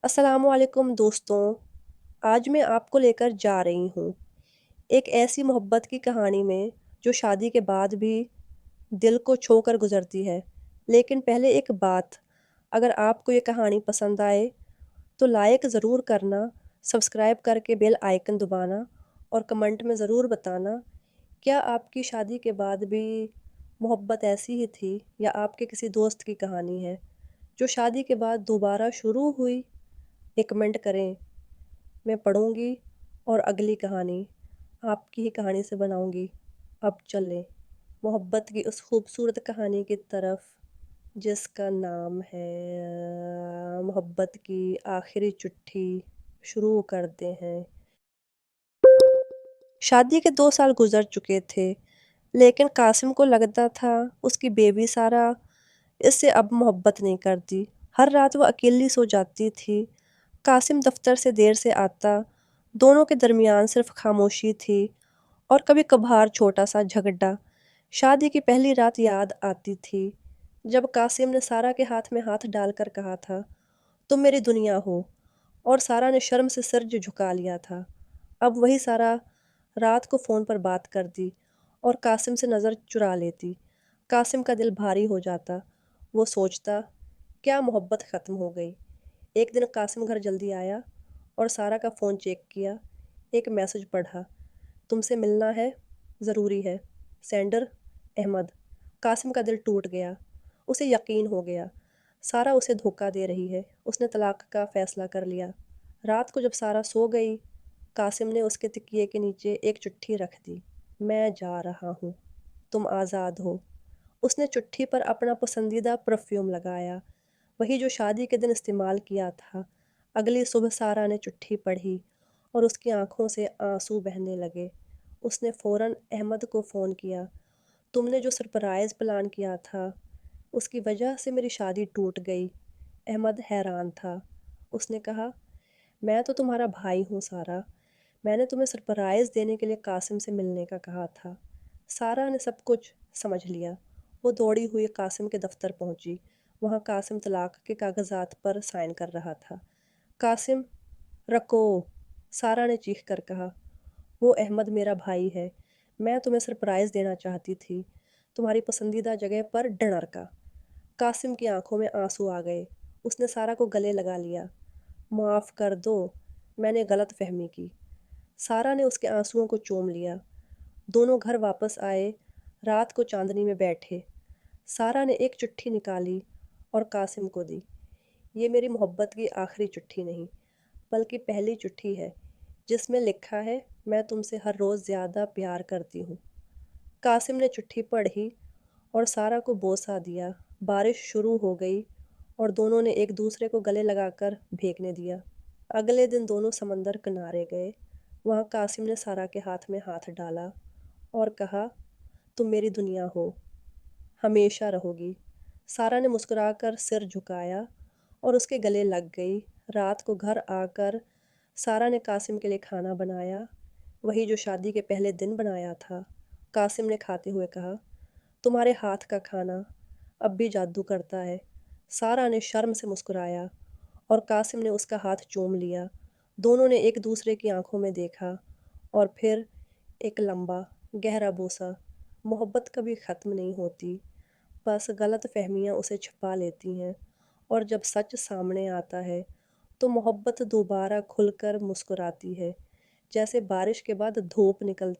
अस्सलामुअलैकुम दोस्तों। आज मैं आपको लेकर जा रही हूँ एक ऐसी मोहब्बत की कहानी में जो शादी के बाद भी दिल को छू कर गुजरती है। लेकिन पहले एक बात, अगर आपको ये कहानी पसंद आए तो लाइक ज़रूर करना, सब्सक्राइब करके बेल आइकन दबाना और कमेंट में ज़रूर बताना क्या आपकी शादी के बाद भी मोहब्बत ऐसी ही थी या आपके किसी दोस्त की कहानी है जो शादी के बाद दोबारा शुरू हुई। एक कमेंट करें, मैं पढ़ूंगी और अगली कहानी आपकी ही कहानी से बनाऊंगी। अब चलें मोहब्बत की उस खूबसूरत कहानी की तरफ जिसका नाम है मोहब्बत की आखिरी चिट्ठी। शुरू करते हैं। शादी के 2 साल गुजर चुके थे, लेकिन कासिम को लगता था उसकी बेबी सारा इससे अब मोहब्बत नहीं करती। हर रात वो अकेली सो जाती थी। कासिम दफ्तर से देर से आता। दोनों के दरमियान सिर्फ खामोशी थी और कभी कभार छोटा सा झगड़ा। शादी की पहली रात याद आती थी जब कासिम ने सारा के हाथ में हाथ डालकर कहा था, तुम मेरी दुनिया हो। और सारा ने शर्म से सर झुका लिया था। अब वही सारा रात को फ़ोन पर बात करती और कासिम से नज़र चुरा लेती। कासिम का दिल भारी हो जाता। वो सोचता, क्या मोहब्बत ख़त्म हो गई। एक दिन कासिम घर जल्दी आया और सारा का फ़ोन चेक किया। एक मैसेज पढ़ा, तुमसे मिलना है, ज़रूरी है। सेंडर अहमद। कासिम का दिल टूट गया। उसे यकीन हो गया सारा उसे धोखा दे रही है। उसने तलाक का फ़ैसला कर लिया। रात को जब सारा सो गई, कासिम ने उसके तकिए के नीचे एक चिट्ठी रख दी। मैं जा रहा हूँ, तुम आज़ाद हो। उसने चिट्ठी पर अपना पसंदीदा परफ्यूम लगाया, वही जो शादी के दिन इस्तेमाल किया था। अगली सुबह सारा ने चिट्ठी पढ़ी और उसकी आंखों से आंसू बहने लगे। उसने फ़ौरन अहमद को फ़ोन किया। तुमने जो सरप्राइज़ प्लान किया था उसकी वजह से मेरी शादी टूट गई। अहमद हैरान था। उसने कहा, मैं तो तुम्हारा भाई हूँ सारा। मैंने तुम्हें सरप्राइज़ देने के लिए कासिम से मिलने का कहा था। सारा ने सब कुछ समझ लिया। वो दौड़ी हुई कासिम के दफ्तर पहुंची। वहां कासिम तलाक के कागजात पर साइन कर रहा था। कासिम, रको, सारा ने चीख कर कहा। वो अहमद मेरा भाई है। मैं तुम्हें सरप्राइज़ देना चाहती थी, तुम्हारी पसंदीदा जगह पर डिनर का। कासिम की आंखों में आंसू आ गए। उसने सारा को गले लगा लिया। माफ़ कर दो, मैंने गलत फहमी की। सारा ने उसके आंसुओं को चूम लिया। दोनों घर वापस आए। रात को चांदनी में बैठे। सारा ने एक चिट्ठी निकाली और कासिम को दी। ये मेरी मोहब्बत की आखिरी चिट्ठी नहीं, बल्कि पहली चिट्ठी है जिसमें लिखा है, मैं तुमसे हर रोज़ ज़्यादा प्यार करती हूँ। कासिम ने चिट्ठी पढ़ी और सारा को बोसा दिया। बारिश शुरू हो गई और दोनों ने एक दूसरे को गले लगाकर भीगने दिया। अगले दिन दोनों समंदर किनारे गए। वहाँ कासिम ने सारा के हाथ में हाथ डाला और कहा, तुम मेरी दुनिया हो, हमेशा रहोगी। सारा ने मुस्कुराकर सिर झुकाया और उसके गले लग गई। रात को घर आकर सारा ने कासिम के लिए खाना बनाया, वही जो शादी के पहले दिन बनाया था। कासिम ने खाते हुए कहा, तुम्हारे हाथ का खाना अब भी जादू करता है। सारा ने शर्म से मुस्कुराया और कासिम ने उसका हाथ चूम लिया। दोनों ने एक दूसरे की आंखों में देखा और फिर एक लंबा गहरा बोसा। मोहब्बत कभी ख़त्म नहीं होती, बस गलत फहमियाँ उसे छिपा लेती हैं। और जब सच सामने आता है तो मोहब्बत दोबारा खुलकर मुस्कुराती है, जैसे बारिश के बाद धूप निकल